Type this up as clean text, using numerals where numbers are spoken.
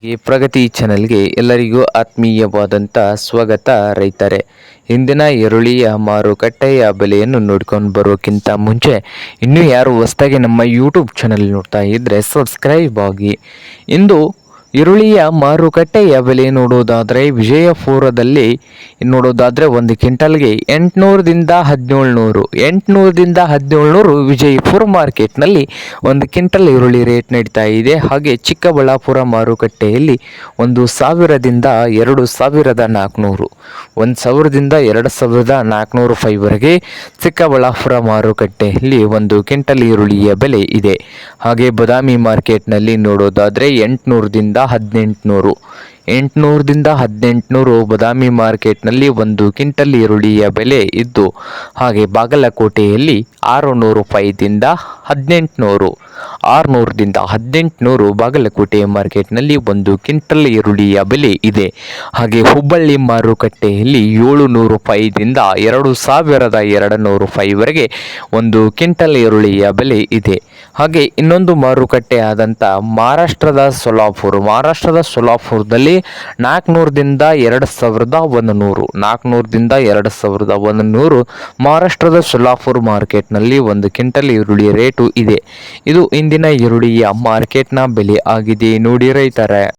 ಈ ಪ್ರಗತಿ ಚಾನೆಲ್ಗೆ ಎಲ್ಲರಿಗೂ ಆತ್ಮೀಯವಾದಂಥ ಸ್ವಾಗತ ರೈತರೆ. ಇಂದಿನ ಈರುಳ್ಳಿಯ ಮಾರುಕಟ್ಟೆಯ ಬೆಲೆಯನ್ನು ನೋಡ್ಕೊಂಡು ಬರೋಕ್ಕಿಂತ ಮುಂಚೆ ಇನ್ನೂ ಯಾರು ಹೊಸದಾಗಿ ನಮ್ಮ ಯೂಟ್ಯೂಬ್ ಚಾನೆಲ್ ನೋಡ್ತಾ ಇದ್ದರೆ ಸಬ್ಸ್ಕ್ರೈಬ್ ಆಗಿ. ಇಂದು ಈರುಳ್ಳಿಯ ಮಾರುಕಟ್ಟೆಯ ಬೆಲೆ ನೋಡೋದಾದರೆ ವಿಜಯಪುರದಲ್ಲಿ ನೋಡೋದಾದರೆ ಒಂದು ಕ್ವಿಂಟಲ್ಗೆ 800ದಿಂದ 1700 ವಿಜಯಪುರ ಮಾರ್ಕೆಟ್ನಲ್ಲಿ ಒಂದು ಕ್ವಿಂಟಲ್ ಈರುಳ್ಳಿ ರೇಟ್ ನಡೀತಾ ಇದೆ. ಹಾಗೆ ಚಿಕ್ಕಬಳ್ಳಾಪುರ ಮಾರುಕಟ್ಟೆಯಲ್ಲಿ 1000ದಿಂದ 2400, 1000ದಿಂದ 2400 ರೂಪಾಯಿವರೆಗೆ ಚಿಕ್ಕಬಳ್ಳಾಪುರ ಮಾರುಕಟ್ಟೆಯಲ್ಲಿ ಒಂದು ಕ್ವಿಂಟಲ್ ಈರುಳ್ಳಿಯ ಬೆಲೆ ಇದೆ. ಹಾಗೆ ಬಾದಾಮಿ ಮಾರ್ಕೆಟ್ನಲ್ಲಿ ನೋಡೋದಾದರೆ 800ದಿಂದ 1800 ಬಾದಾಮಿ ಮಾರ್ಕೆಟ್ನಲ್ಲಿ ಒಂದು ಕ್ವಿಂಟಲ್ ಈರುಳ್ಳಿಯ ಬೆಲೆ ಇದ್ದು, ಹಾಗೆ ಬಾಗಲಕೋಟೆಯಲ್ಲಿ 600 ರೂಪಾಯಿದಿಂದ 1800, 600ದಿಂದ 1800 ಬಾಗಲಕೋಟೆ ಮಾರ್ಕೆಟ್ನಲ್ಲಿ ಒಂದು ಕ್ವಿಂಟಲ್ ಈರುಳ್ಳಿಯ ಬೆಲೆ ಇದೆ. ಹಾಗೆ ಹುಬ್ಬಳ್ಳಿ ಮಾರುಕಟ್ಟೆಯಲ್ಲಿ 700 ರೂಪಾಯಿದಿಂದ 2200 ರೂಪಾಯಿವರೆಗೆ ಒಂದು ಕ್ವಿಂಟಲ್ ಈರುಳ್ಳಿಯ ಬೆಲೆ ಇದೆ. ಹಾಗೆ ಇನ್ನೊಂದು ಮಾರುಕಟ್ಟೆ ಆದಂಥ ಮಹಾರಾಷ್ಟ್ರದ ಸೊಲಾಪುರದಲ್ಲಿ 400ದಿಂದ 2100, 400ದಿಂದ 2100 ಮಹಾರಾಷ್ಟ್ರದ ಸೊಲಾಪುರ ಮಾರ್ಕೆಟ್ನಲ್ಲಿ ಒಂದು ಕ್ವಿಂಟಲ್ ಈರುಳ್ಳಿ ರೇಟು ಇದೆ. ಇದು ಇಂದಿನ ಈರುಳ್ಳಿಯ ಮಾರ್ಕೆಟ್ನ ಬೆಲೆ ಆಗಿದೆ ನೋಡಿ ರೈತರೆ.